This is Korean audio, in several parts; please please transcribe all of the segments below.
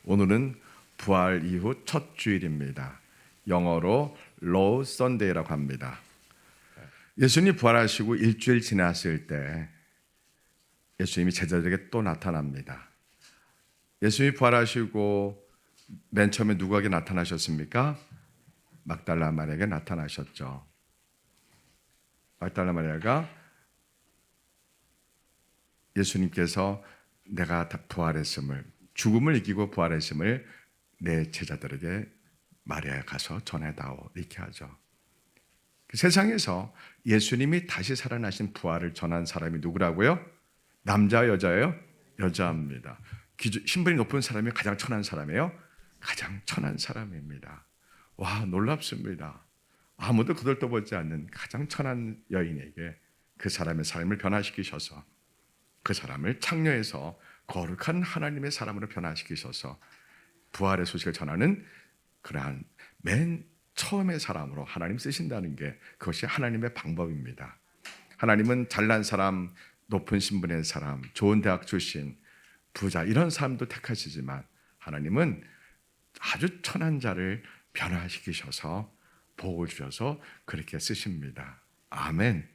오늘은 부활 이후 첫 주일입니다. 영어로 로우 선데이라고 합니다. 예수님이 부활하시고 일주일 지났을 때 예수님이 제자들에게 또 나타납니다. 예수님이 부활하시고 맨 처음에 누구에게 나타나셨습니까? 막달라 마리아에게 나타나셨죠. 막달라 마리아가 예수님께서 내가 부활했음을, 죽음을 이기고 부활했음을 내 제자들에게 마리아에 가서 전해다오, 이렇게 하죠. 세상에서 예수님이 다시 살아나신 부활을 전한 사람이 누구라고요? 남자 여자예요? 여자입니다. 신분이 높은 사람이 가장 천한 사람이에요? 가장 천한 사람입니다. 와, 놀랍습니다. 아무도 거들떠보지 않는 가장 천한 여인에게 그 사람의 삶을 변화시키셔서 그 사람을 창녀에서 거룩한 하나님의 사람으로 변화시키셔서 부활의 소식을 전하는 그러한 맨 처음의 사람으로 하나님 쓰신다는 게 그것이 하나님의 방법입니다. 하나님은 잘난 사람, 높은 신분의 사람, 좋은 대학 출신, 부자 이런 사람도 택하시지만 하나님은 아주 천한 자를 변화시키셔서 복을 주셔서 그렇게 쓰십니다. 아멘.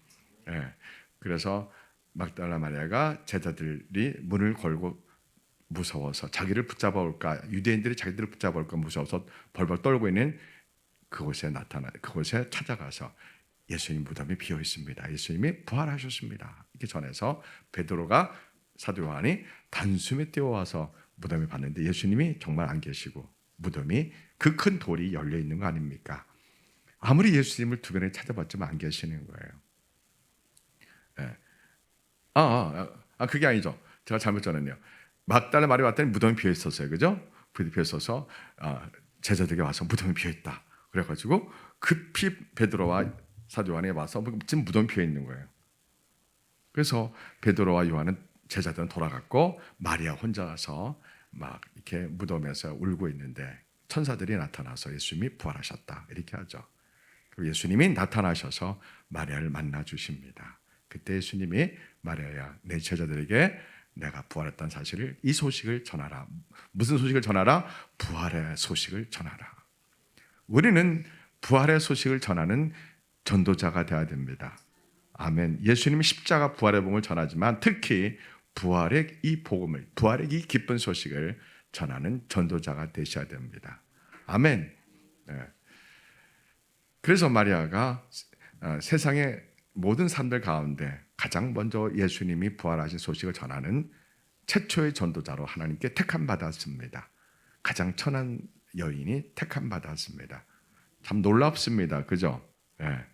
네. 그래서 막달라 마리아가 제자들이 문을 걸고 무서워서 자기를 붙잡아 올까, 유대인들이 자기들을 붙잡아 올까 무서워서 벌벌 떨고 있는 그곳에 찾아가서 예수님 무덤이 비어 있습니다. 예수님이 부활하셨습니다. 이렇게 전해서 베드로가 사도 요한이 단숨에 뛰어와서 무덤에 봤는데 예수님이 정말 안 계시고 무덤이 그 큰 돌이 열려 있는 거 아닙니까? 아무리 예수님을 주변에 찾아봤지만 안 계시는 거예요. 네. 그게 아니죠. 제가 잘못 전했네요. 막달라 마리아 왔더니 무덤이 비어 있었어요. 그죠? 비어 있어서 제자들에게 와서 무덤이 비어 있다. 그래가지고 급히 베드로와 사도 요한에 와서 지금 무덤이 비어 있는 거예요. 그래서 베드로와 요한은 제자들은 돌아갔고 마리아 혼자 가서 막 이렇게 무덤에서 울고 있는데 천사들이 나타나서 예수님이 부활하셨다 이렇게 하죠. 그리고 예수님이 나타나셔서 마리아를 만나 주십니다. 그때 예수님이 마리아야, 내 제자들에게 내가 부활했다는 사실을, 이 소식을 전하라. 무슨 소식을 전하라? 부활의 소식을 전하라. 우리는 부활의 소식을 전하는 전도자가 되어야 됩니다. 아멘. 예수님이 십자가 부활의 복음을 전하지만 특히 부활의 이 복음을, 부활의 이 기쁜 소식을 전하는 전도자가 되셔야 됩니다. 아멘. 네. 그래서 마리아가 세상의 모든 사람들 가운데 가장 먼저 예수님이 부활하신 소식을 전하는 최초의 전도자로 하나님께 택함 받았습니다. 가장 천한 여인이 택함 받았습니다. 참 놀랍습니다. 그죠? 네.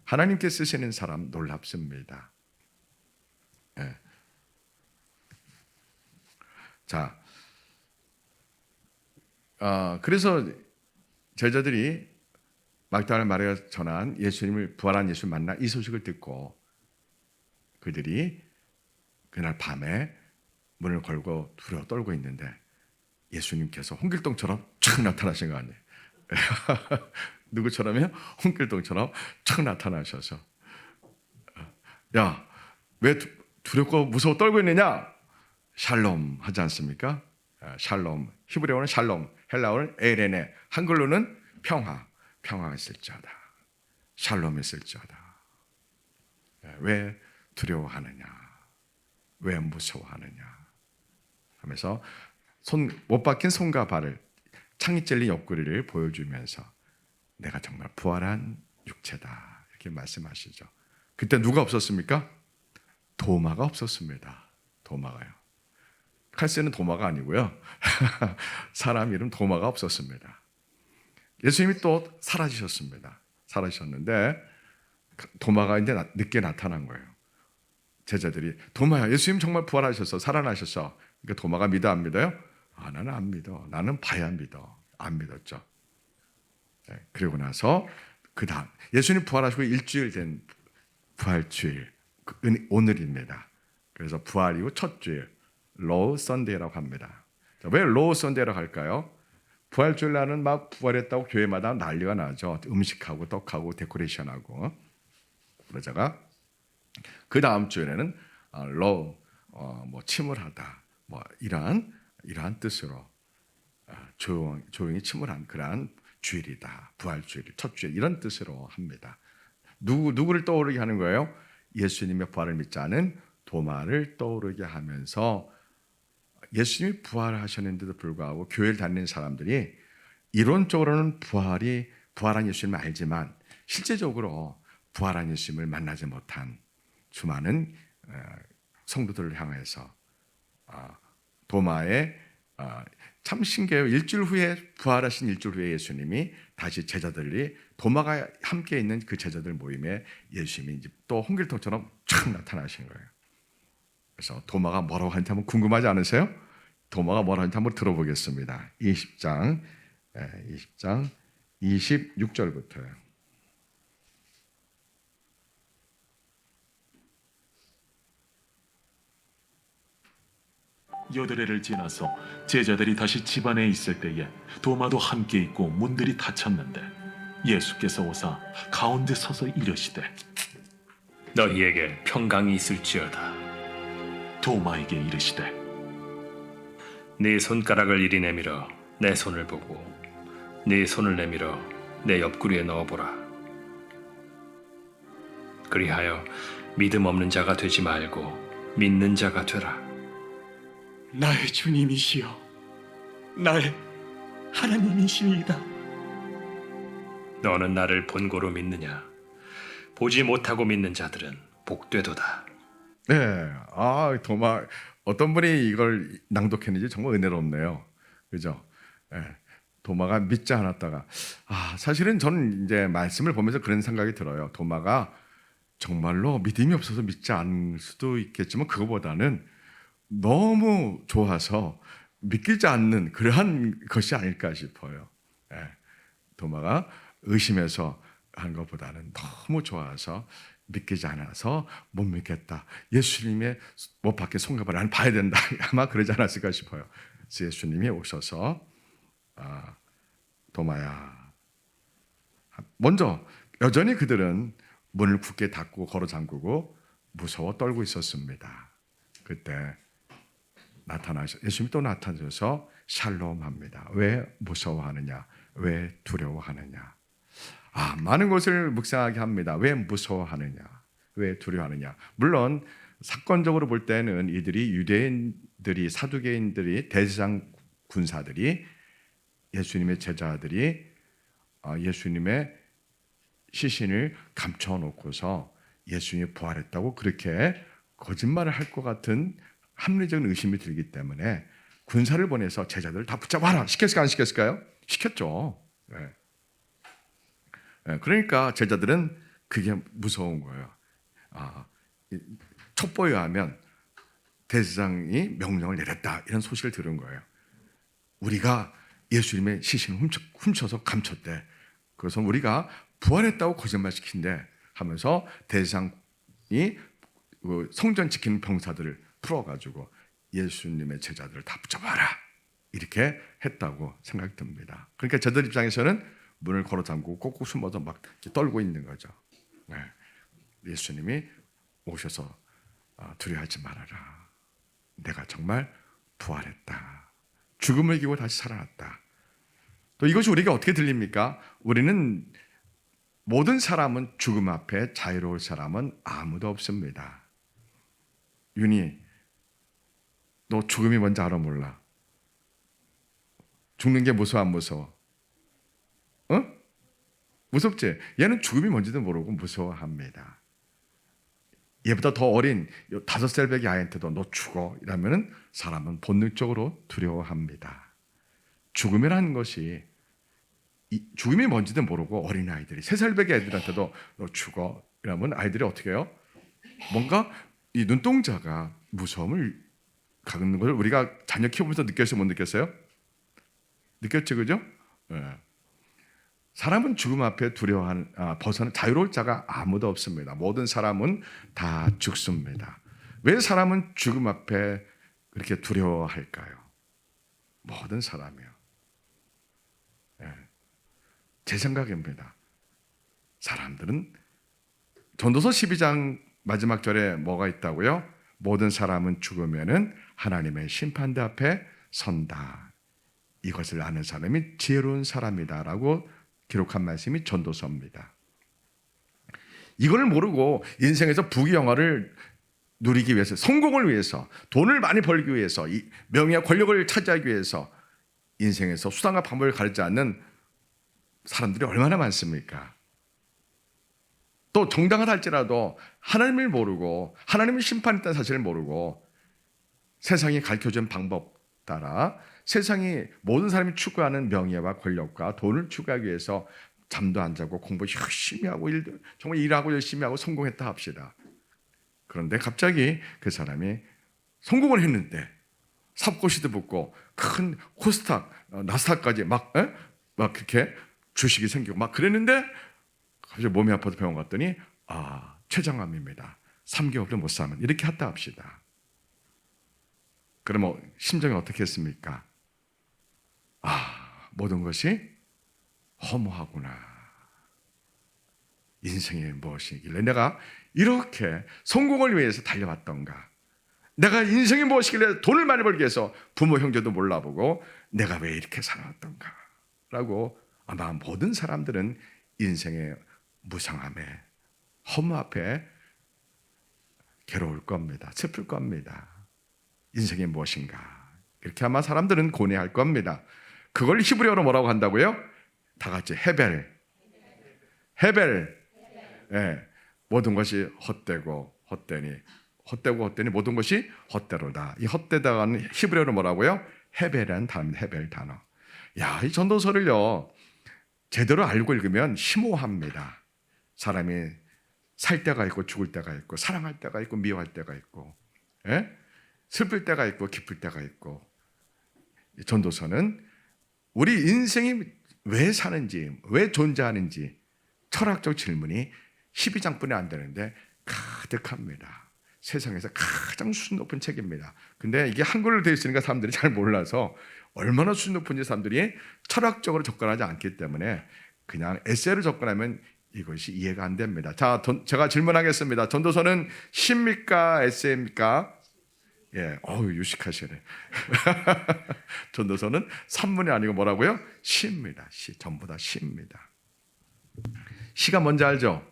하나님께 쓰시는 사람 놀랍습니다. 네. 자, 그래서 제자들이 막달라 마리아가 전한 예수님을, 부활한 예수를 만나 이 소식을 듣고 그들이 그날 밤에 문을 걸고 두려워 떨고 있는데 예수님께서 홍길동처럼 촥 나타나신 거 아니에요? 누구처럼요? 홍길동처럼 촥 나타나셔서 야, 왜 두렵고 무서워 떨고 있느냐? 샬롬 하지 않습니까? 샬롬, 히브리어는 샬롬, 헬라어는 에레네, 한글로는 평화가 있을지어다. 샬롬이 있을지어다. 왜 두려워하느냐? 왜 무서워하느냐? 하면서 못 박힌 손과 발을, 창이 찔린 옆구리를 보여주면서 내가 정말 부활한 육체다 이렇게 말씀하시죠. 그때 누가 없었습니까? 도마가 없었습니다. 도마가요. 칼 쓰는 도마가 아니고요. 사람 이름 도마가 없었습니다. 예수님이 또 사라지셨습니다. 사라지셨는데 도마가 이제 늦게 나타난 거예요. 제자들이 도마야, 예수님 정말 부활하셨어, 살아나셨어. 그러니까 도마가 믿어 안 믿어요? 나는 안 믿어. 나는 봐야 믿어. 안 믿었죠. 네, 그리고 나서 그 다음 예수님 부활하시고 일주일 된 부활주일, 오늘입니다. 그래서 부활 이후 첫 주일, 로우 선데이라고 합니다. 왜 로우 선데이라고 할까요? 부활주일 날은 막 부활했다고 교회마다 난리가 나죠. 음식하고 떡하고 데코레이션하고. 그러다가 그 다음 주일에는 로우, 침울하다, 이러한 뜻으로 조용히 침울한 그러한 주일이다. 부활 주일, 첫 주일 이런 뜻으로 합니다. 누구를 떠오르게 하는 거예요? 예수님의 부활을 믿지 않은 도마를 떠오르게 하면서 예수님이 부활하셨는데도 불구하고 교회를 다니는 사람들이 이론적으로는 부활한 예수님을 알지만 실제적으로 부활한 예수님을 만나지 못한 수많은 성도들을 향해서 도마에 참 신기해요. 일주일 후에 부활하신 일주일 후에 예수님이 다시 제자들이 도마가 함께 있는 그 제자들 모임에 예수님이 또 홍길동처럼 촥 나타나신 거예요. 그래서 도마가 뭐라고 하는지 한번 궁금하지 않으세요? 도마가 뭐라고 하는지 한번 들어보겠습니다. 20장 26절부터요. 여드레를 지나서 제자들이 다시 집안에 있을 때에 도마도 함께 있고 문들이 닫혔는데 예수께서 오사 가운데 서서 이르시되 너희에게 평강이 있을지어다. 도마에게 이르시되 네 손가락을 이리 내밀어 내 손을 보고 네 손을 내밀어 내 옆구리에 넣어보라. 그리하여 믿음 없는 자가 되지 말고 믿는 자가 되라. 나의 주님이시여, 나의 하나님이시니이다. 너는 나를 본고로 믿느냐? 보지 못하고 믿는 자들은 복되도다. 네, 도마 어떤 분이 이걸 낭독했는지 정말 은혜롭네요. 그죠? 네, 도마가 믿지 않았다가 사실은 저는 이제 말씀을 보면서 그런 생각이 들어요. 도마가 정말로 믿음이 없어서 믿지 않을 수도 있겠지만 그거보다는 너무 좋아서 믿기지 않는 그러한 것이 아닐까 싶어요. 도마가 의심해서 한 것보다는 너무 좋아서 믿기지 않아서 못 믿겠다. 예수님의 못 밖에 손가락을 나는 봐야 된다. 아마 그러지 않았을까 싶어요. 그래서 예수님이 오셔서 도마야. 먼저 여전히 그들은 문을 굳게 닫고 걸어 잠그고 무서워 떨고 있었습니다. 그때 예수님이 또 나타나셔서 샬롬합니다. 왜 무서워하느냐? 왜 두려워하느냐? 많은 것을 묵상하게 합니다. 왜 무서워하느냐? 왜 두려워하느냐? 물론 사건적으로 볼 때는 이들이 유대인들이 사두개인들이 대제사장 군사들이 예수님의 제자들이 예수님의 시신을 감춰놓고서 예수님이 부활했다고 그렇게 거짓말을 할 것 같은 합리적인 의심이 들기 때문에 군사를 보내서 제자들을 다 붙잡아라. 시켰을까 안 시켰을까요? 시켰죠. 그러니까 제자들은 그게 무서운 거예요. 첩보에 의하면 대제사장이 명령을 내렸다 이런 소식을 들은 거예요. 우리가 예수님의 시신을 훔쳐서 감췄대. 그래서 우리가 부활했다고 거짓말시킨대 하면서 대제사장이 성전 지키는 병사들을 풀어가지고 예수님의 제자들을 다 붙잡아라 이렇게 했다고 생각이 듭니다. 그러니까 저들 입장에서는 문을 걸어 잠그고 꼭꼭 숨어서 막 떨고 있는 거죠. 예수님이 오셔서 두려워하지 말아라. 내가 정말 부활했다. 죽음을 이기고 다시 살아났다. 또 이것이 우리가 어떻게 들립니까? 우리는 모든 사람은 죽음 앞에 자유로울 사람은 아무도 없습니다. 윤희, 너 죽음이 뭔지 알아 몰라? 죽는 게 무서워 안 무서워? 무섭지? 얘는 죽음이 뭔지도 모르고 무서워합니다. 얘보다 더 어린 5살 배기 아이한테도 너 죽어 이러면 사람은 본능적으로 두려워합니다. 죽음이라는 것이 죽음이 뭔지도 모르고 어린아이들이 3살 배기 애들한테도 너 죽어 이러면 아이들이 어떻게 해요? 뭔가 이 눈동자가 무서움을 갖는 걸 우리가 자녀 키우면서 느꼈어요? 못 느꼈어요? 느꼈죠, 그죠? 사람은 죽음 앞에 벗어나 자유로울 자가 아무도 없습니다. 모든 사람은 다 죽습니다. 왜 사람은 죽음 앞에 그렇게 두려워할까요? 모든 사람이요. 제 생각입니다. 사람들은 전도서 12장 마지막 절에 뭐가 있다고요? 모든 사람은 죽으면은 하나님의 심판대 앞에 선다. 이것을 아는 사람이 지혜로운 사람이다라고 기록한 말씀이 전도서입니다. 이걸 모르고 인생에서 부귀영화를 누리기 위해서, 성공을 위해서, 돈을 많이 벌기 위해서, 명예와 권력을 차지하기 위해서 인생에서 수단과 방법을 가르지 않는 사람들이 얼마나 많습니까? 또 정당하다 할지라도 하나님을 모르고 하나님의 심판했다는 사실을 모르고 세상이 가르쳐준 방법 따라 세상이 모든 사람이 추구하는 명예와 권력과 돈을 추구하기 위해서 잠도 안 자고 공부 열심히 하고 정말 일하고 열심히 하고 성공했다 합시다. 그런데 갑자기 그 사람이 성공을 했는데 삽고시도 붙고 큰 코스닥, 나스닥까지 막 그렇게 주식이 생기고 막 그랬는데 갑자기 몸이 아파서 병원 갔더니 췌장암입니다. 3개월도 못 사면 이렇게 했다 합시다. 그러면 심정이 어떻게 했습니까? 모든 것이 허무하구나. 인생이 무엇이길래 내가 이렇게 성공을 위해서 달려왔던가? 내가 인생이 무엇이길래 돈을 많이 벌기 위해서 부모 형제도 몰라보고 내가 왜 이렇게 살아왔던가? 라고 아마 모든 사람들은 인생의 무상함에 허무 앞에 괴로울 겁니다. 슬플 겁니다. 인생이 무엇인가? 이렇게 아마 사람들은 고뇌할 겁니다. 그걸 히브리어로 뭐라고 한다고요? 다 같이 헤벨. 예, 모든 것이 헛되고 헛되니 모든 것이 헛되로다. 이 헛되다는 히브리어로 뭐라고요? 헤벨이라는 단어입니다. 헤벨 단어. 이 전도서를요 제대로 알고 읽으면 심오합니다. 사람이 살 때가 있고 죽을 때가 있고 사랑할 때가 있고 미워할 때가 있고 슬플 때가 있고 기쁠 때가 있고 이 전도서는 우리 인생이 왜 사는지 왜 존재하는지 철학적 질문이 12장뿐이 안 되는데 가득합니다. 세상에서 가장 수준 높은 책입니다. 근데 이게 한글로 되어 있으니까 사람들이 잘 몰라서 얼마나 수준 높은지 사람들이 철학적으로 접근하지 않기 때문에 그냥 에세이로 접근하면 이것이 이해가 안 됩니다. 자, 제가 질문하겠습니다. 전도서는 시입니까? 에세이입니까? 예, 유식하시네. 전도서는 산문이 아니고 뭐라고요? 시입니다. 시, 전부 다 시입니다. 시가 뭔지 알죠?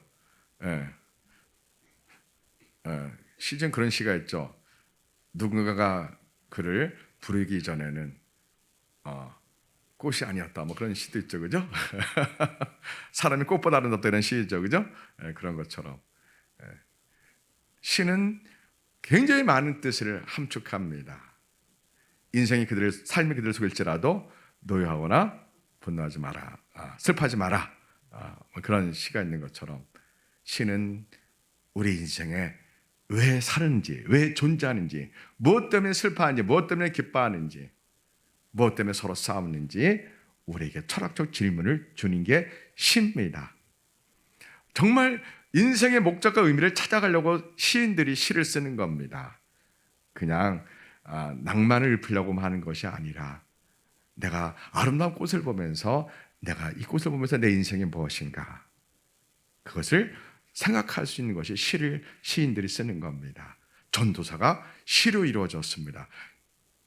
시중 그런 시가 있죠. 누군가가 그를 부르기 전에는 꽃이 아니었다. 뭐 그런 시도 있죠, 그죠? 사람이 꽃보다 아름답다 이런 시죠, 그죠? 그런 것처럼 시는 굉장히 많은 뜻을 함축합니다. 인생이 삶이 그들을 속일지라도 노여하거나 분노하지 마라, 슬퍼하지 마라. 뭐 그런 시가 있는 것처럼 시는 우리 인생에 왜 사는지, 왜 존재하는지, 무엇 때문에 슬퍼하는지, 무엇 때문에 기뻐하는지, 무엇 때문에 서로 싸우는지 우리에게 철학적 질문을 주는 게 시입니다. 정말 인생의 목적과 의미를 찾아가려고 시인들이 시를 쓰는 겁니다. 그냥 낭만을 읊으려고 하는 것이 아니라 내가 아름다운 꽃을 보면서 내가 이 꽃을 보면서 내 인생이 무엇인가 그것을 생각할 수 있는 것이 시인들이 쓰는 겁니다. 전도서가 시로 이루어졌습니다.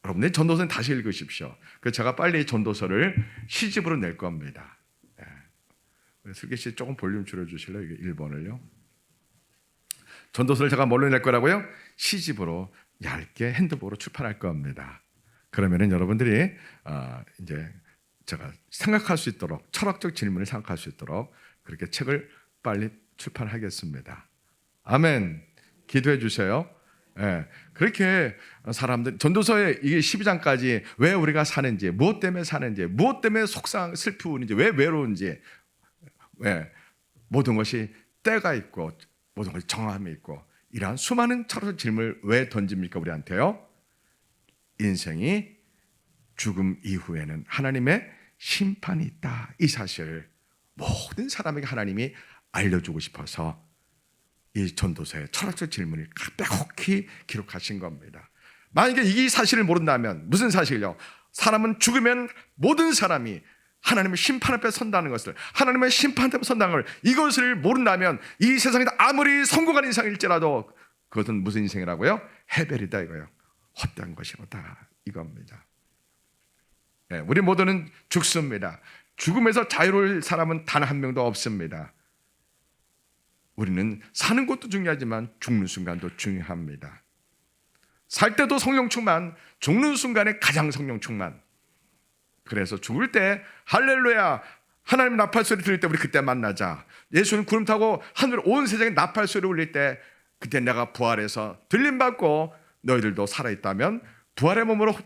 여러분들 전도서는 다시 읽으십시오. 그래서 제가 빨리 전도서를 시집으로 낼 겁니다. 슬기 씨 조금 볼륨 줄여주실래요? 이게 1번을요. 전도서를 제가 뭘로 낼 거라고요? 시집으로 얇게 핸드북으로 출판할 겁니다. 그러면은 여러분들이 이제 제가 생각할 수 있도록 철학적 질문을 생각할 수 있도록 그렇게 책을 빨리 출판하겠습니다. 아멘. 기도해 주세요. 그렇게 사람들 전도서에 이게 12장까지 왜 우리가 사는지, 무엇 때문에 사는지, 무엇 때문에 슬프는지, 왜 외로운지, 모든 것이 때가 있고 모든 것이 정함이 있고 이러한 수많은 철학적 질문을 왜 던집니까 우리한테요? 인생이 죽음 이후에는 하나님의 심판이 있다. 이 사실을 모든 사람에게 하나님이 알려주고 싶어서 이 전도서에 철학적 질문을 빼곡히 기록하신 겁니다. 만약에 이 사실을 모른다면 무슨 사실이요? 사람은 죽으면 모든 사람이 하나님의 심판 앞에 선다는 것을, 하나님의 심판 앞에 선다는 걸, 이것을 모른다면 이 세상에서 아무리 성공한 인생일지라도 그것은 무슨 인생이라고요? 헤벨이다 이거예요. 헛된 것이로다 이겁니다. 우리 모두는 죽습니다. 죽음에서 자유로울 사람은 단 한 명도 없습니다. 우리는 사는 것도 중요하지만 죽는 순간도 중요합니다. 살 때도 성령 충만, 죽는 순간에 가장 성령 충만. 그래서 죽을 때 할렐루야 하나님 나팔 소리 들릴 때 우리 그때 만나자. 예수는 구름 타고 하늘 온 세상에 나팔 소리 울릴 때 그때 내가 부활해서 들림받고 너희들도 살아있다면 부활의 몸으로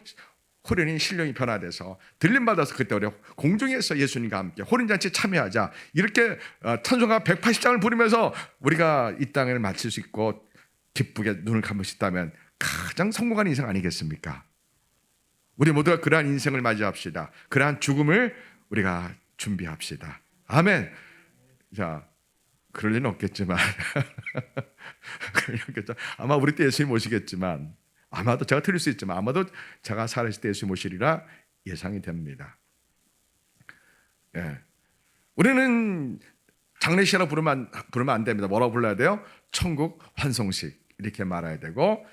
호련히 신령이 변화돼서 들림받아서 그때 우리 공중에서 예수님과 함께 호련잔치에 참여하자. 이렇게 찬송가 180장을 부르면서 우리가 이 땅을 마칠 수 있고 기쁘게 눈을 감을 수 있다면 가장 성공한 인생 아니겠습니까? 우리 모두가 그러한 인생을 맞이합시다. 그러한 죽음을 우리가 준비합시다. 아멘. 자, 그럴 일은 없겠지만 아마 우리 때 예수님 모시겠지만 아마도 제가 틀릴 수 있지만 아마도 제가 살아있을 때 예수님 모시리라 예상이 됩니다. 우리는 장례식이라고 부르면 안 됩니다. 뭐라고 불러야 돼요? 천국 환송식 이렇게 말해야 되고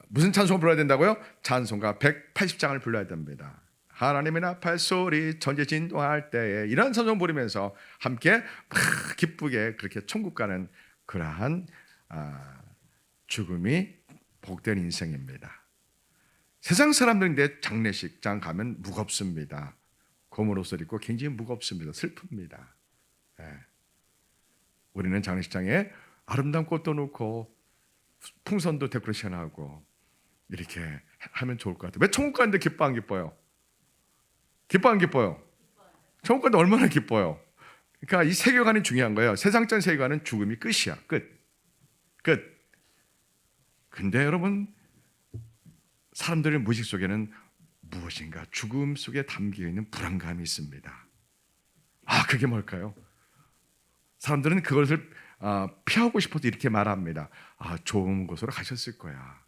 무슨 찬송을 불러야 된다고요? 찬송가 180장을 불러야 됩니다. 하나님의 나팔 소리 전제 진동할 때에 이런 찬송 부르면서 함께 기쁘게 그렇게 천국 가는 그러한 죽음이 복된 인생입니다. 세상 사람들인데 장례식장 가면 무겁습니다. 고문 옷을 입고 굉장히 무겁습니다. 슬픕니다. 우리는 장례식장에 아름다운 꽃도 놓고 풍선도 데코레이션하고 이렇게 하면 좋을 것 같아요. 왜 천국 가는데 기뻐 안 기뻐요? 기뻐 안 기뻐요? 천국 가는데 얼마나 기뻐요? 그러니까 이 세계관이 중요한 거예요. 세상적 세계관은 죽음이 끝이야. 끝. 근데 여러분 사람들의 무의식 속에는 무엇인가 죽음 속에 담겨있는 불안감이 있습니다. 그게 뭘까요? 사람들은 그것을 피하고 싶어서 이렇게 말합니다. 좋은 곳으로 가셨을 거야.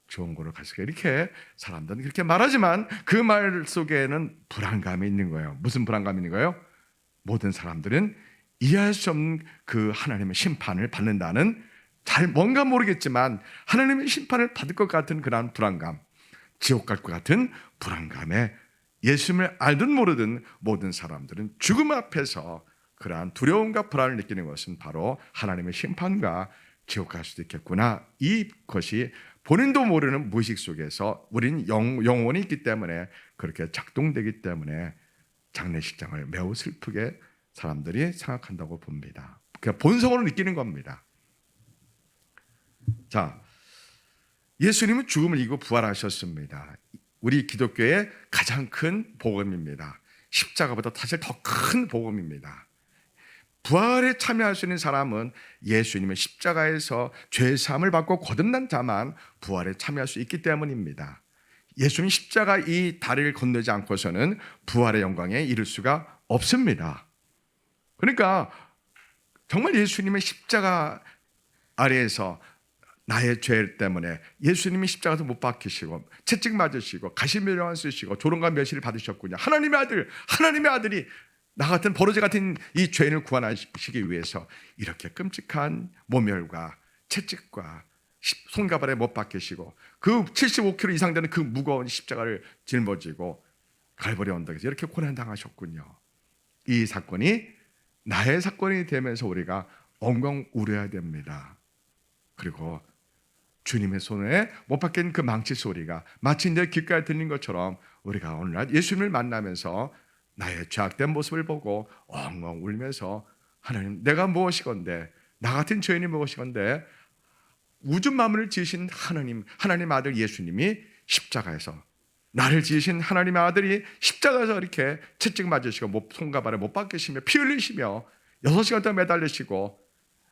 좋은 곳으로 가셨을 거야. 이렇게 사람들은 그렇게 말하지만 그 말 속에는 불안감이 있는 거예요. 무슨 불안감이 있는 거예요? 모든 사람들은 이해할 수 없는 그 하나님의 심판을 받는다는 잘 뭔가 모르겠지만 하나님의 심판을 받을 것 같은 그러한 불안감, 지옥 갈 것 같은 불안감에 예수님을 알든 모르든 모든 사람들은 죽음 앞에서 그러한 두려움과 불안을 느끼는 것은 바로 하나님의 심판과 지옥 갈 수도 있겠구나. 이것이 본인도 모르는 무의식 속에서 우리는 영혼이 있기 때문에 그렇게 작동되기 때문에 장례식장을 매우 슬프게 사람들이 생각한다고 봅니다. 그냥 본성으로 느끼는 겁니다. 자, 예수님은 죽음을 이기고 부활하셨습니다. 우리 기독교의 가장 큰 복음입니다. 십자가보다 사실 더 큰 복음입니다. 부활에 참여할 수 있는 사람은 예수님의 십자가에서 죄 사함을 받고 거듭난 자만 부활에 참여할 수 있기 때문입니다. 예수님 십자가 이 다리를 건너지 않고서는 부활의 영광에 이를 수가 없습니다. 그러니까 정말 예수님의 십자가 아래에서 나의 죄 때문에 예수님이 십자가에서 못 박히시고 채찍 맞으시고 가시면을 쓰시고 조롱과 멸시를 받으셨군요. 하나님의 아들이 나 같은 버러지 같은 이 죄인을 구원하시기 위해서 이렇게 끔찍한 모멸과 채찍과 손가발에 못 박히시고 그 75kg 이상 되는 그 무거운 십자가를 짊어지고 갈보리 언덕에서 이렇게 고난당하셨군요. 이 사건이 나의 사건이 되면서 우리가 엉엉 울어야 됩니다. 그리고 주님의 손에 못 박힌 그 망치 소리가 마치 내 귓가에 들린 것처럼 우리가 오늘날 예수님을 만나면서 나의 죄악된 모습을 보고 엉엉 울면서 하나님 내가 무엇이건데 나 같은 죄인이 무엇이건데 우주 만물을 지으신 하나님 아들 예수님이 십자가에서 나를 지으신 하나님의 아들이 십자가에서 이렇게 채찍 맞으시고 손가발에 못 박히시며 피 흘리시며 6시간 동안 매달리시고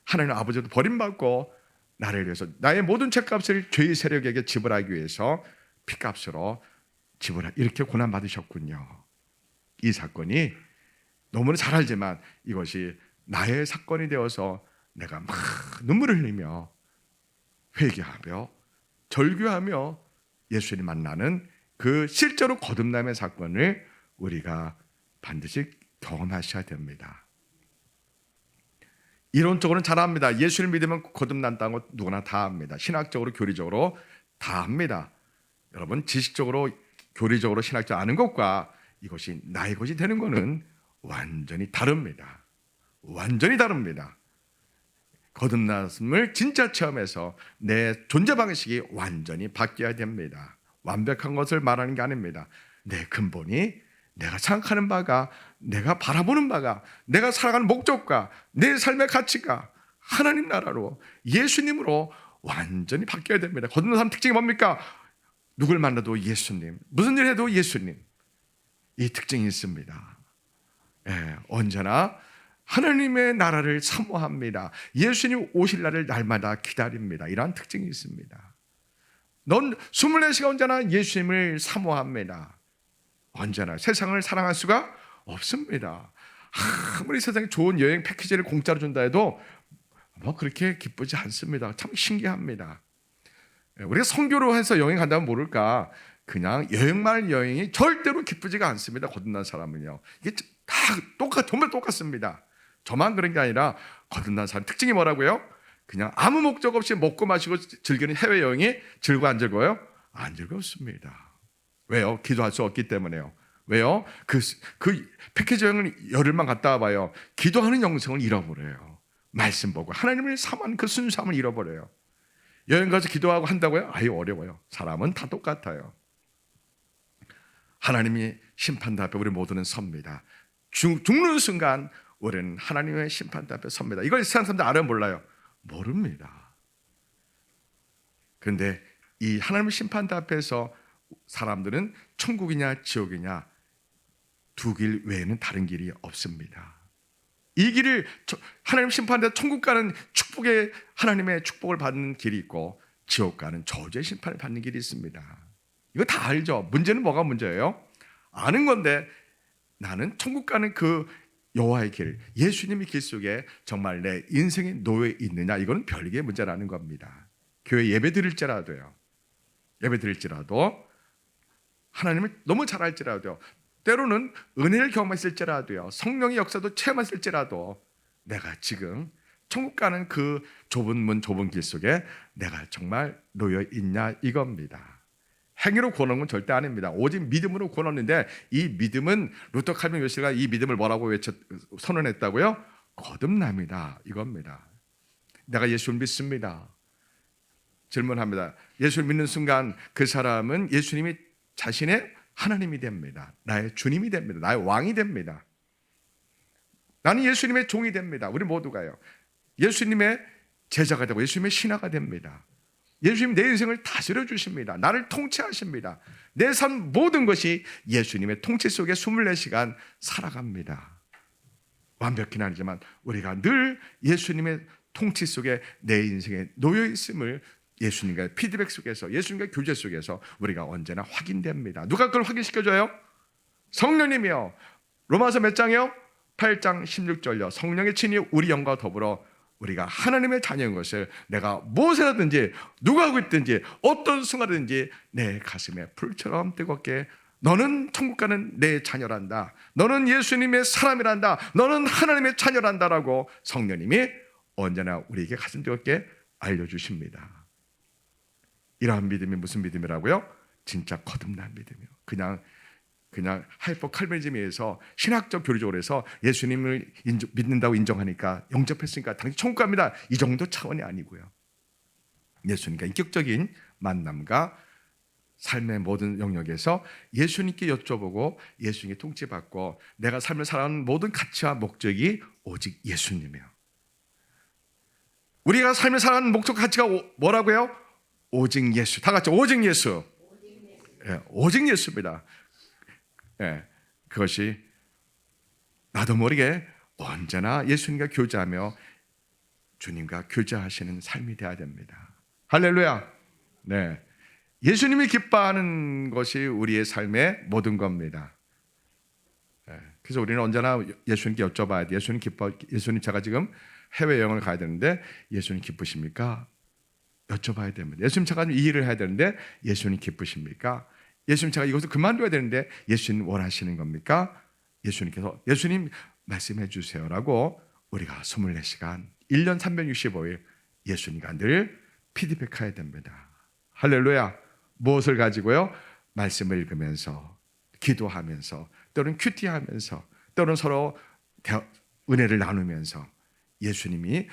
하나님 아버지도 버림받고 나를 위해서 나의 모든 죄값을 죄의 세력에게 지불하기 위해서 피값으로 이렇게 고난받으셨군요. 이 사건이 너무나 잘 알지만 이것이 나의 사건이 되어서 내가 막 눈물을 흘리며 회개하며 절규하며 예수님 만나는 그 실제로 거듭남의 사건을 우리가 반드시 경험하셔야 됩니다. 이론적으로는 잘 압니다. 예수를 믿으면 거듭난다는 거 누구나 다 압니다. 신학적으로 교리적으로 다 압니다. 여러분 지식적으로 교리적으로 신학적으로 아는 것과 이것이 나의 것이 되는 것은 완전히 다릅니다. 완전히 다릅니다. 거듭남을 진짜 체험해서 내 존재 방식이 완전히 바뀌어야 됩니다. 완벽한 것을 말하는 게 아닙니다. 내 근본이 내가 생각하는 바가, 내가 바라보는 바가, 내가 살아가는 목적과 내 삶의 가치가 하나님 나라로, 예수님으로 완전히 바뀌어야 됩니다. 거듭난 사람 특징이 뭡니까? 누굴 만나도 예수님, 무슨 일 해도 예수님. 이 특징이 있습니다. 언제나 하나님의 나라를 사모합니다. 예수님 오실 날을 날마다 기다립니다. 이러한 특징이 있습니다. 넌 24시간 언제나 예수님을 사모합니다. 언제나 세상을 사랑할 수가 없습니다. 아무리 세상에 좋은 여행 패키지를 공짜로 준다 해도 뭐 그렇게 기쁘지 않습니다. 참 신기합니다. 우리가 선교로 해서 여행 간다면 모를까, 그냥 여행만 여행이 절대로 기쁘지가 않습니다. 거듭난 사람은요. 이게 다 정말 똑같습니다. 저만 그런 게 아니라 거듭난 사람 특징이 뭐라고요? 그냥 아무 목적 없이 먹고 마시고 즐기는 해외여행이 즐거워 안 즐거워요? 안 즐겁습니다. 왜요? 기도할 수 없기 때문에요. 왜요? 그 패키지 여행을 열흘만 갔다 와봐요. 기도하는 영성을 잃어버려요. 말씀 보고 하나님을 사모하는 그 순수함을 잃어버려요. 여행 가서 기도하고 한다고요? 아유, 어려워요. 사람은 다 똑같아요. 하나님이 심판대 앞에 우리 모두는 섭니다. 죽는 순간 우리는 하나님의 심판대 앞에 섭니다. 이걸 세상 사람들 알아요, 몰라요? 모릅니다. 그런데 이 하나님의 심판대 앞에서 사람들은 천국이냐 지옥이냐 두 길 외에는 다른 길이 없습니다. 이 길을 하나님 심판대 천국 가는 축복의 하나님의 축복을 받는 길이 있고 지옥 가는 저주의 심판을 받는 길이 있습니다. 이거 다 알죠? 문제는 뭐가 문제예요? 아는 건데 나는 천국 가는 그 여호와의 길, 예수님의 길 속에 정말 내 인생에 놓여 있느냐, 이거는 별개의 문제라는 겁니다. 교회 예배 드릴지라도요, 예배 드릴지라도 하나님을 너무 잘 알지라도요, 때로는 은혜를 경험했을지라도요, 성령의 역사도 체험했을지라도 내가 지금 천국 가는 그 좁은 문 좁은 길 속에 내가 정말 놓여 있냐 이겁니다. 행위로 구원하는 건 절대 아닙니다. 오직 믿음으로 구원하는데, 이 믿음은 루터 칼빈 웨슬리가 이 믿음을 뭐라고 선언했다고요? 거듭남이다 이겁니다. 내가 예수를 믿습니다. 질문합니다. 예수를 믿는 순간 그 사람은 예수님이 자신의 하나님이 됩니다. 나의 주님이 됩니다. 나의 왕이 됩니다. 나는 예수님의 종이 됩니다. 우리 모두가요. 예수님의 제자가 되고 예수님의 신하가 됩니다. 예수님 내 인생을 다스려 주십니다. 나를 통치하십니다. 내 삶 모든 것이 예수님의 통치 속에 24시간 살아갑니다. 완벽히는 아니지만 우리가 늘 예수님의 통치 속에 내 인생에 놓여 있음을 예수님과의 피드백 속에서, 예수님과의 교제 속에서 우리가 언제나 확인됩니다. 누가 그걸 확인시켜줘요? 성령님이요. 로마서 몇 장이요? 8장 16절요. 성령의 친히 우리 영과 더불어 우리가 하나님의 자녀인 것을 내가 무엇을 하든지 누가 하고 있든지 어떤 순간이든지 내 가슴에 불처럼 뜨겁게, 너는 천국 가는 내 자녀란다, 너는 예수님의 사람이란다, 너는 하나님의 자녀란다라고 성령님이 언제나 우리에게 가슴 뜨겁게 알려주십니다. 이러한 믿음이 무슨 믿음이라고요? 진짜 거듭난 믿음이요. 그냥 하이퍼 칼빈즘에서 신학적 교리적으로 해서 예수님을 믿는다고 인정하니까 영접했으니까 당연히 천국 갑니다, 이 정도 차원이 아니고요. 예수님과 인격적인 만남과 삶의 모든 영역에서 예수님께 여쭤보고 예수님께 통치받고 내가 삶을 살아가는 모든 가치와 목적이 오직 예수님이에요. 우리가 삶을 살아가는 목적 가치가 뭐라고요? 오직 예수. 다 같이 오직 예수. 오직 예수입니다. 그것이 나도 모르게 언제나 예수님과 교제하며 주님과 교제하시는 삶이 되어야 됩니다. 할렐루야. 네, 예수님이 기뻐하는 것이 우리의 삶의 모든 겁니다. 그래서 우리는 언제나 예수님께 여쭤봐야 돼. 예수님 제가 지금 해외여행을 가야 되는데 예수님 기쁘십니까? 여쭤봐야 됩니다. 예수님 제가 이 일을 해야 되는데 예수님 기쁘십니까? 예수님 제가 이것을 그만둬야 되는데 예수님 원하시는 겁니까? 예수님께서 예수님 말씀해 주세요라고 우리가 24시간 1년 365일 예수님과 늘 피드백해야 됩니다. 할렐루야. 무엇을 가지고요? 말씀을 읽으면서 기도하면서 때로는 큐티하면서, 때로는 서로 은혜를 나누면서 예수님이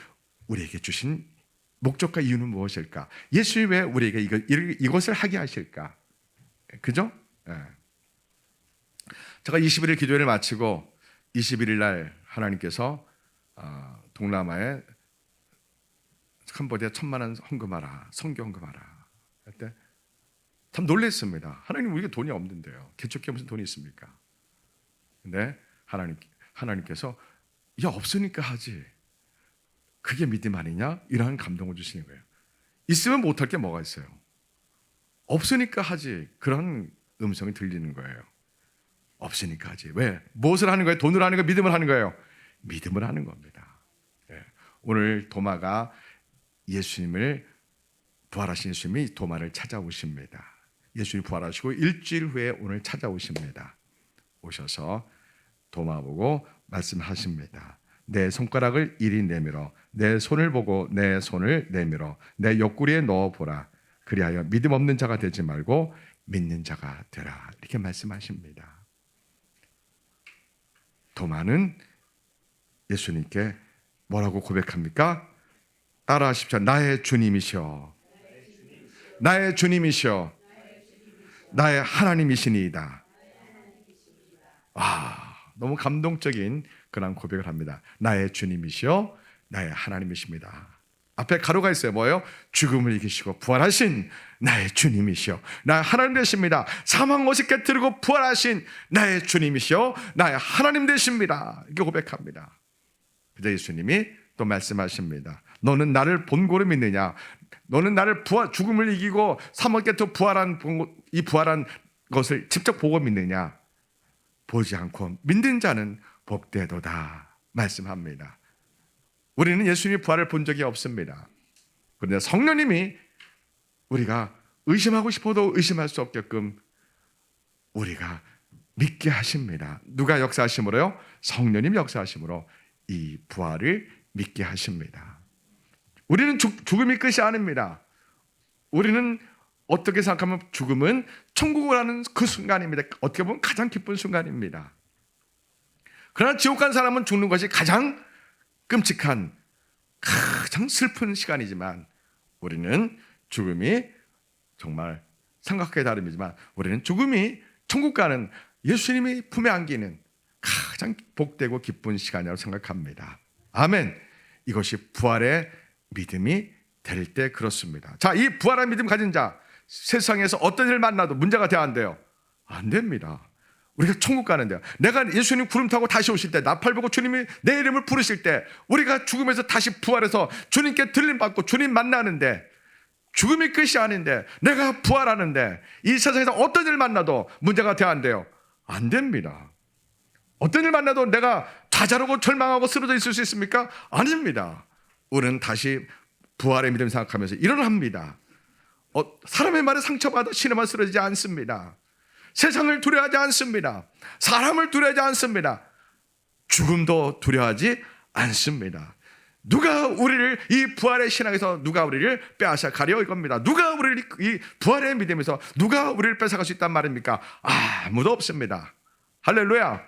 우리에게 주신 목적과 이유는 무엇일까? 예수님이 왜 우리에게 이것을 하게 하실까? 그죠? 제가 21일 기도회를 마치고 21일 날 하나님께서 동남아에 캄보디아 1,000,000원 헌금하라, 선교 헌금하라 할 때 참 놀랐습니다. 하나님, 우리가 돈이 없는데요. 개척교회 무슨 돈이 있습니까? 근데 하나님께서 야, 없으니까 하지. 그게 믿음 아니냐? 이러한 감동을 주시는 거예요. 있으면 못할 게 뭐가 있어요? 없으니까 하지. 그런 음성이 들리는 거예요. 없으니까 하지. 왜? 무엇을 하는 거예요? 돈으로 하는 거예요? 믿음을 하는 거예요? 믿음을 하는 겁니다. 오늘 도마가 부활하신 예수님이 도마를 찾아오십니다. 예수님이 부활하시고 일주일 후에 오늘 찾아오십니다. 오셔서 도마 보고 말씀하십니다. 내 손가락을 이리 내밀어 내 손을 보고 내 손을 내밀어 내 옆구리에 넣어보라. 그리하여 믿음 없는 자가 되지 말고 믿는 자가 되라. 이렇게 말씀하십니다. 도마는 예수님께 뭐라고 고백합니까? 따라하십시오. 나의 주님이시여, 나의 주님이시여, 나의 하나님이시니이다. 너무 감동적인 그런 고백을 합니다. 나의 주님이시여, 나의 하나님이십니다. 앞에 가로가 있어요. 뭐예요? 죽음을 이기시고 부활하신 나의 주님이시여, 나의 하나님 되십니다. 사망 못이 깨뜨리고 부활하신 나의 주님이시여, 나의 하나님 되십니다. 이렇게 고백합니다. 그래서 예수님이 또 말씀하십니다. 너는 나를 본고로 믿느냐? 너는 나를 죽음을 이기고 사망 깨뜨리고 이 부활한 것을 직접 보고 믿느냐? 보지 않고 믿는 자는 복되도다 말씀합니다. 우리는 예수님의 부활을 본 적이 없습니다. 그런데 성령님이 우리가 의심하고 싶어도 의심할 수 없게끔 우리가 믿게 하십니다. 누가 역사하심으로요? 성령님 역사하심으로 이 부활을 믿게 하십니다. 우리는 죽음이 끝이 아닙니다. 우리는 어떻게 생각하면 죽음은 천국을 가는 그 순간입니다. 어떻게 보면 가장 기쁜 순간입니다. 그러나 지옥 간 사람은 죽는 것이 가장 끔찍한, 가장 슬픈 시간이지만 우리는 죽음이 정말 생각하기 다름이지만 우리는 죽음이 천국 가는, 예수님이 품에 안기는 가장 복되고 기쁜 시간이라고 생각합니다. 아멘. 이것이 부활의 믿음이 될 때 그렇습니다. 자, 이 부활의 믿음 가진 자, 세상에서 어떤 일을 만나도 문제가 돼야 안 돼요? 안 됩니다. 우리가 천국 가는데요, 내가 예수님 구름 타고 다시 오실 때, 나팔 불고 주님이 내 이름을 부르실 때, 우리가 죽음에서 다시 부활해서 주님께 들림받고 주님 만나는데, 죽음이 끝이 아닌데 내가 부활하는데 이 세상에서 어떤 일을 만나도 문제가 돼야 안 돼요? 안 됩니다. 어떤 일 만나도 내가 좌절하고 절망하고 쓰러져 있을 수 있습니까? 아닙니다. 우리는 다시 부활의 믿음 생각하면서 일어납니다. 사람의 말에 상처받아 신에만 쓰러지지 않습니다. 세상을 두려워하지 않습니다. 사람을 두려워하지 않습니다. 죽음도 두려워하지 않습니다. 누가 우리를 이 부활의 신앙에서 누가 우리를 빼앗아가려 이겁니다. 누가 우리를 이 부활의 믿음에서 누가 우리를 뺏어갈 수 있단 말입니까? 아무도 없습니다. 할렐루야.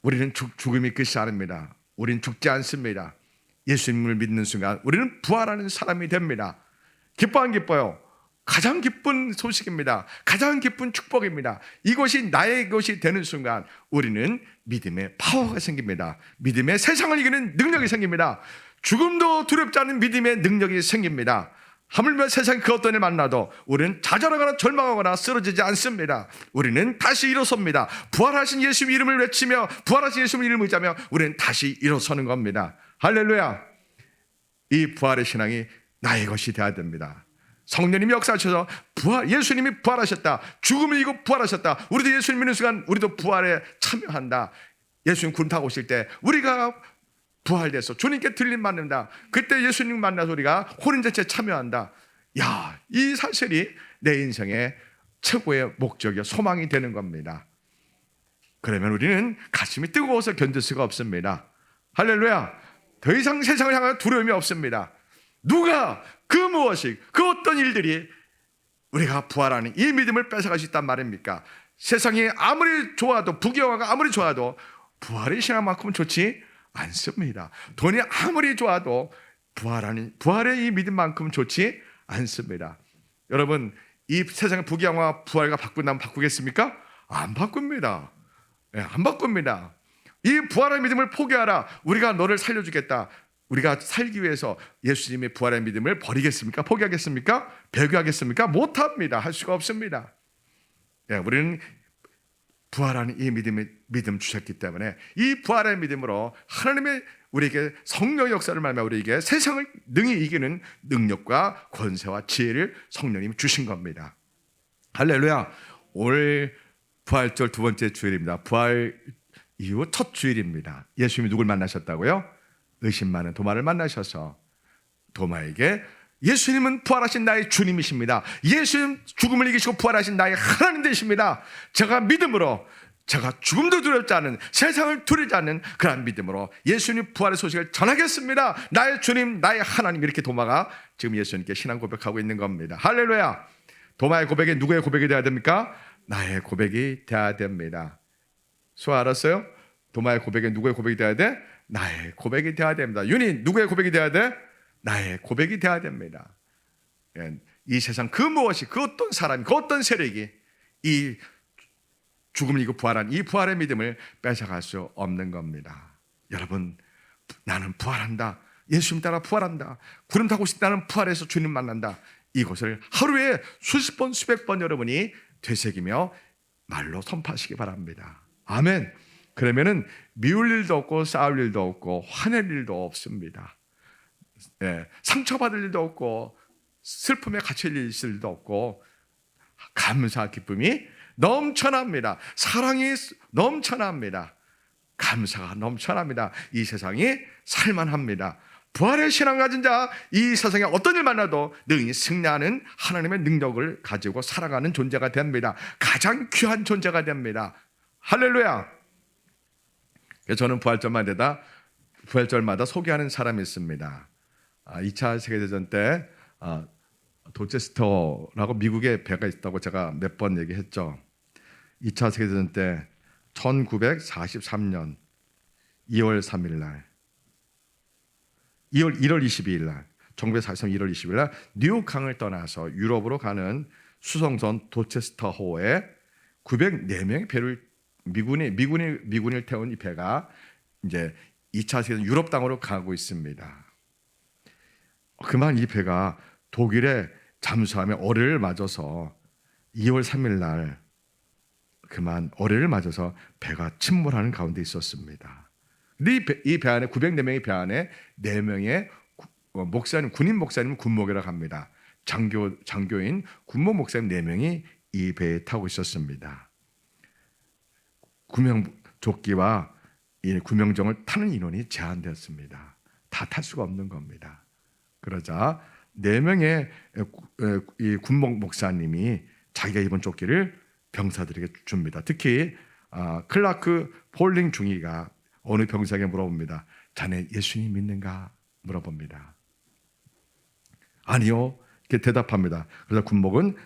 우리는 죽음이 끝이 아닙니다. 우리는 죽지 않습니다. 예수님을 믿는 순간 우리는 부활하는 사람이 됩니다. 기뻐 안 기뻐요? 가장 기쁜 소식입니다. 가장 기쁜 축복입니다. 이것이 나의 것이 되는 순간 우리는 믿음의 파워가 생깁니다. 믿음의 세상을 이기는 능력이 생깁니다. 죽음도 두렵지 않은 믿음의 능력이 생깁니다. 하물며 세상 그 어떤 일 만나도 우리는 좌절하거나 절망하거나 쓰러지지 않습니다. 우리는 다시 일어섭니다. 부활하신 예수의 이름을 외치며 부활하신 예수의 이름을 의지하며 우리는 다시 일어서는 겁니다. 할렐루야. 이 부활의 신앙이 나의 것이 되어야 됩니다. 성령님이 역사하셔서 예수님이 부활하셨다, 죽음을 이기고 부활하셨다, 우리도 예수님 믿는 순간 우리도 부활에 참여한다. 예수님 구름 타고 오실 때 우리가 부활돼서 주님께 들림 받는다. 그때 예수님 만나서 우리가 혼인잔치에 참여한다. 야, 이 사실이 내 인생의 최고의 목적이요 소망이 되는 겁니다. 그러면 우리는 가슴이 뜨거워서 견딜 수가 없습니다. 할렐루야. 더 이상 세상을 향하여 두려움이 없습니다. 누가 그 무엇이 그 어떤 일들이 우리가 부활하는 이 믿음을 뺏어갈 수 있단 말입니까? 세상이 아무리 좋아도, 부귀영화가 아무리 좋아도 부활의 신앙만큼은 좋지 않습니다. 돈이 아무리 좋아도 부활의 이 믿음만큼은 좋지 않습니다. 여러분, 이 세상의 부귀영화 부활과 바꾼다면 바꾸겠습니까? 안 바꿉니다. 안 바꿉니다. 이 부활의 믿음을 포기하라. 우리가 너를 살려주겠다. 우리가 살기 위해서 예수님의 부활의 믿음을 버리겠습니까? 포기하겠습니까? 배교하겠습니까? 못합니다. 할 수가 없습니다. 우리는 부활하는 이 믿음 주셨기 때문에 이 부활의 믿음으로 하나님의 우리에게 성령의 역사를 말하며 우리에게 세상을 능히 이기는 능력과 권세와 지혜를 성령님이 주신 겁니다. 할렐루야. 오늘 부활절 두 번째 주일입니다. 부활 이후 첫 주일입니다. 예수님이 누굴 만나셨다고요? 의심 많은 도마를 만나셔서 도마에게 예수님은 부활하신 나의 주님이십니다. 예수님 죽음을 이기시고 부활하신 나의 하나님 되십니다. 제가 믿음으로, 제가 죽음도 두렵지 않은, 세상을 두려지 않는 그런 믿음으로 예수님 부활의 소식을 전하겠습니다. 나의 주님, 나의 하나님. 이렇게 도마가 지금 예수님께 신앙 고백하고 있는 겁니다. 할렐루야. 도마의 고백이 누구의 고백이 되어야 됩니까? 나의 고백이 되어야 됩니다. 수아 알았어요? 도마의 고백이 누구의 고백이 되어야 돼? 나의 고백이 되어야 됩니다. 윤희, 누구의 고백이 되어야 돼? 나의 고백이 되어야 됩니다. 이 세상 그 무엇이, 그 어떤 사람이, 그 어떤 세력이 이 죽음을 이기고 부활한 이 부활의 믿음을 뺏어갈 수 없는 겁니다. 여러분, 나는 부활한다. 예수님 따라 부활한다. 구름 타고 싶다는 부활해서 주님 만난다. 이것을 하루에 수십 번, 수백 번 여러분이 되새기며 말로 선포하시기 바랍니다. 아멘. 그러면은 미울 일도 없고 싸울 일도 없고 화낼 일도 없습니다. 상처받을 일도 없고 슬픔에 갇힐 일도 없고 감사 기쁨이 넘쳐납니다. 사랑이 넘쳐납니다. 감사가 넘쳐납니다. 이 세상이 살만합니다. 부활의 신앙 가진 자, 이 세상에 어떤 일 만나도 능히 승리하는 하나님의 능력을 가지고 살아가는 존재가 됩니다. 가장 귀한 존재가 됩니다. 할렐루야. 저는 부활절마다 소개하는 사람이 있습니다. 2차 세계대전 때 도체스터라고 미국에 배가 있다고 제가 몇 번 얘기했죠. 2차 세계대전 때 1943년 2월 3일 날 1월 22일 날 1943년 1월 22일 날 뉴욕항을 떠나서 유럽으로 가는 수송선 도체스터호에 904명의 배를 미군을 태운 이 배가 이제 2차 세계대전 유럽 땅으로 가고 있습니다. 그만 이 배가 독일에 잠수함에 어뢰를 맞아서 2월 3일 날 그만 어뢰를 맞아서 배가 침몰하는 가운데 있었습니다. 근데 이 배 안에 904명의 배 안에 4명의 목사님, 군인 목사님 군목이라고 합니다. 장교인 군목 목사님 4명이 이 배에 타고 있었습니다. 구명조끼와 이 구명정을 타는 인원이 제한되었습니다. 다 탈 수가 없는 겁니다. 그러자 4명의 이 군목 목사님이 자기가 입은 조끼를 병사들에게 줍니다. 특히 클라크 폴링 중위가 어느 병사에게 물어봅니다. 자네 예수님 믿는가? 물어봅니다. 아니요. 이렇게 대답합니다. 그래서 군목은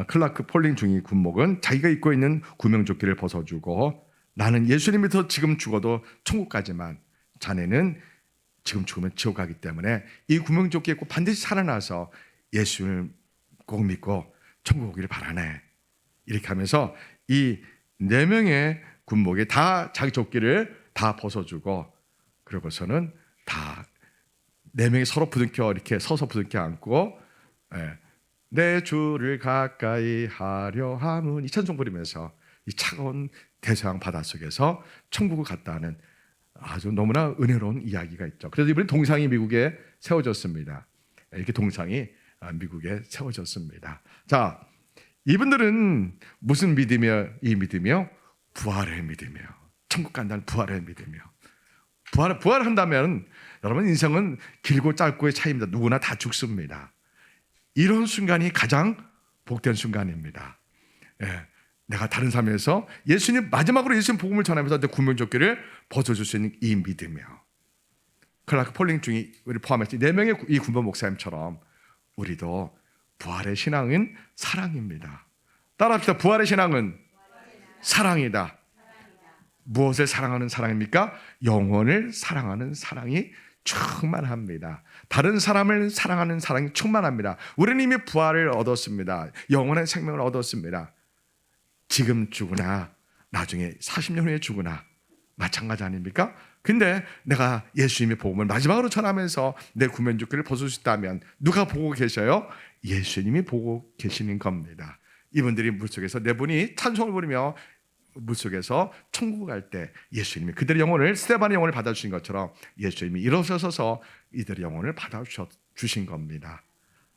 클라크 폴링 중위 군목은 자기가 입고 있는 구명조끼를 벗어주고 나는 예수님 믿어서 지금 죽어도 천국 가지만 자네는 지금 죽으면 지옥 가기 때문에 이 구명조끼 입고 반드시 살아나서 예수를 꼭 믿고 천국 오기를 바라네. 이렇게 하면서 이 4명의 군목이 다 자기 조끼를 다 벗어주고 그러고서는 다 4명이 서로 부둥켜 이렇게 서서 부둥켜 안고 내 주를 가까이 하려 함은 이 찬송 부르면서 이 차가운 대서양 바닷속에서 천국을 갔다는 아주 너무나 은혜로운 이야기가 있죠. 그래서 이번에 동상이 미국에 세워졌습니다. 이렇게 동상이 미국에 세워졌습니다. 자, 이분들은 무슨 믿음이요? 이 믿음이요? 부활의 믿음이요. 천국 간다는 부활의 믿음이요. 부활한다면 여러분 인생은 길고 짧고의 차이입니다. 누구나 다 죽습니다. 이런 순간이 가장 복된 순간입니다. 내가 다른 삶에서 예수님 마지막으로 예수님 복음을 전하면서 내 구명조끼를 벗어줄 수 있는 이 믿음이요. 클라크 폴링 중이 우리 포함해서 4명의 이 군복 목사님처럼 우리도 부활의 신앙은 사랑입니다. 따라합시다. 부활의 신앙은 사랑이다. 무엇을 사랑하는 사랑입니까? 영혼을 사랑하는 사랑이 충만합니다. 다른 사람을 사랑하는 사랑이 충만합니다. 우리는 이미 부활을 얻었습니다. 영원한 생명을 얻었습니다. 지금 죽으나 나중에 40년 후에 죽으나 마찬가지 아닙니까? 근데 내가 예수님의 복음을 마지막으로 전하면서 내 구면죽기를 벗을 수 있다면 누가 보고 계셔요? 예수님이 보고 계시는 겁니다. 이분들이 물속에서 네 분이 찬송을 부르며 물속에서 천국 갈 때 예수님이 그들의 영혼을, 스데반의 영혼을 받아주신 것처럼 예수님이 일어서서 이들의 영혼을 받아주신 겁니다.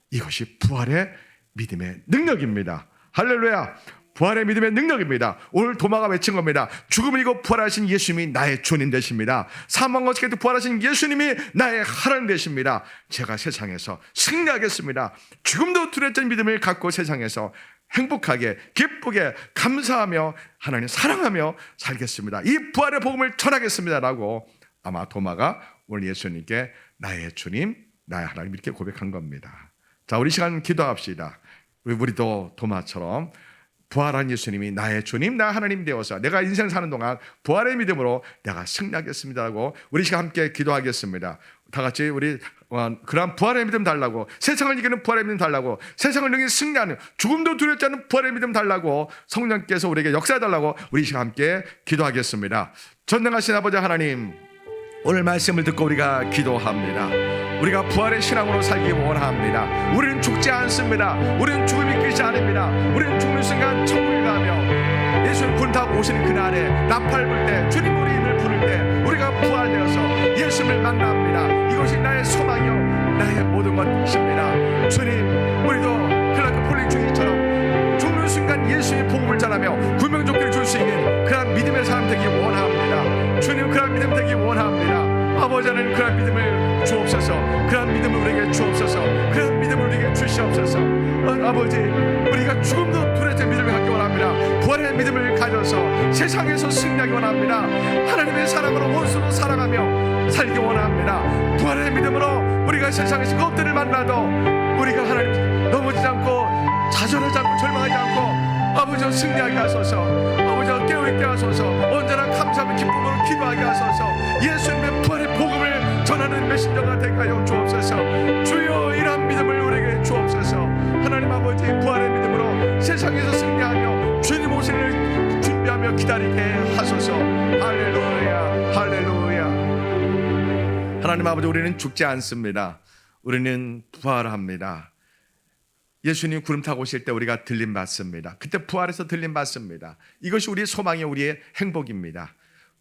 이것이 부활의 믿음의 능력입니다. 할렐루야. 부활의 믿음의 능력입니다. 오늘 도마가 외친 겁니다. 죽음을 이기고 부활하신 예수님이 나의 주님 되십니다. 사망과 죽게 부활하신 예수님이 나의 하나님 되십니다. 제가 세상에서 승리하겠습니다. 죽음도 두렵지 않은 믿음을 갖고 세상에서 행복하게, 기쁘게, 감사하며 하나님 사랑하며 살겠습니다. 이 부활의 복음을 전하겠습니다라고 아마 도마가 오늘 예수님께 나의 주님, 나의 하나님 이렇게 고백한 겁니다. 자, 우리 시간 기도합시다. 우리도 도마처럼 부활한 예수님이 나의 주님, 나의 하나님 되어서 내가 인생 사는 동안 부활의 믿음으로 내가 승리하겠습니다라고 우리 시간 함께 기도하겠습니다. 다 같이 우리 그러한 부활의 믿음 달라고, 세상을 이기는 부활의 믿음 달라고, 세상을 능히 승리하는 죽음도 두렵지 않은 부활의 믿음 달라고, 성령께서 우리에게 역사해 달라고 우리 시간 함께 기도하겠습니다. 전능하신 아버지 하나님, 오늘 말씀을 듣고 우리가 기도합니다. 우리가 부활의 신앙으로 살기 원합니다. 우리는 죽지 않습니다. 우리는 죽음이 끝이 아닙니다. 우리는 죽는 순간 천국에 가며 예수님 군 타고 오시는 그날에 나팔 불 때, 주님 우리 이름을 부를 때 우리가 부활되어서 예수님을 만납니다. 이것이 나의 소망이요 나의 모든 것입니다. 주님, 우리도 클라크 폴링 중이처럼 죽는 순간 예수의 복음을 전하며 구명조끼를 줄 수 있는 그런 믿음의 사람 되기 원합니다. 주님, 그런 믿음 되기 원합니다. 아버지 하나님, 그런 믿음을 주옵소서. 그런 믿음을 우리에게 주옵소서. 그런 믿음을 우리에게 주시옵소서. 아버지, 우리가 죽음도 두렵지 않은 믿음을 갖기 원합니다. 부활의 믿음을 가져서 세상에서 승리하기 원합니다. 하나님의 사랑으로 원수도 사랑하며 살기 원합니다. 부활의 믿음으로 우리가 세상에서 것들을 만나도 우리가 하나님 넘어지지 않고 좌절하지 않고 절망하지 않고 아버지와 승리하게 하소서. 아버지와 깨어있게 하소서. 언제나 감사하며 기쁨으로 기도하게 하소서. 예수님의 부활의 복음을 전하는 메신저가 되게 하여 주옵소서. 주여, 이러한 믿음을 우리에게 주옵소서. 하나님 아버지, 부활의 믿음으로 세상에서 승리하며 주님 오시는 준비하며 기다리게 하소서. 할렐루야, 할렐루야. 하나님 아버지, 우리는 죽지 않습니다. 우리는 부활합니다. 예수님 구름 타고 오실 때 우리가 들림 받습니다. 그때 부활해서 들림 받습니다. 이것이 우리의 소망이, 우리의 행복입니다.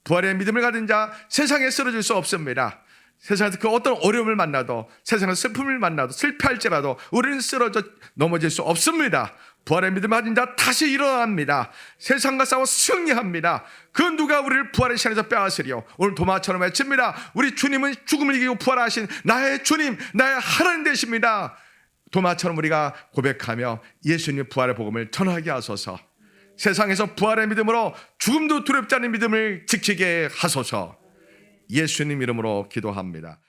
부활의 믿음을 가진 자 세상에 쓰러질 수 없습니다. 세상에서 그 어떤 어려움을 만나도, 세상에서 슬픔을 만나도, 실패할지라도 우리는 쓰러져 넘어질 수 없습니다. 부활의 믿음을 가진 자 다시 일어납니다. 세상과 싸워 승리합니다. 그 누가 우리를 부활의 시간에서 빼앗으리요. 오늘 도마처럼 외칩니다. 우리 주님은 죽음을 이기고 부활하신 나의 주님, 나의 하나님 되십니다. 도마처럼 우리가 고백하며 예수님의 부활의 복음을 전하게 하소서. 세상에서 부활의 믿음으로 죽음도 두렵지 않은 믿음을 지키게 하소서. 예수님 이름으로 기도합니다.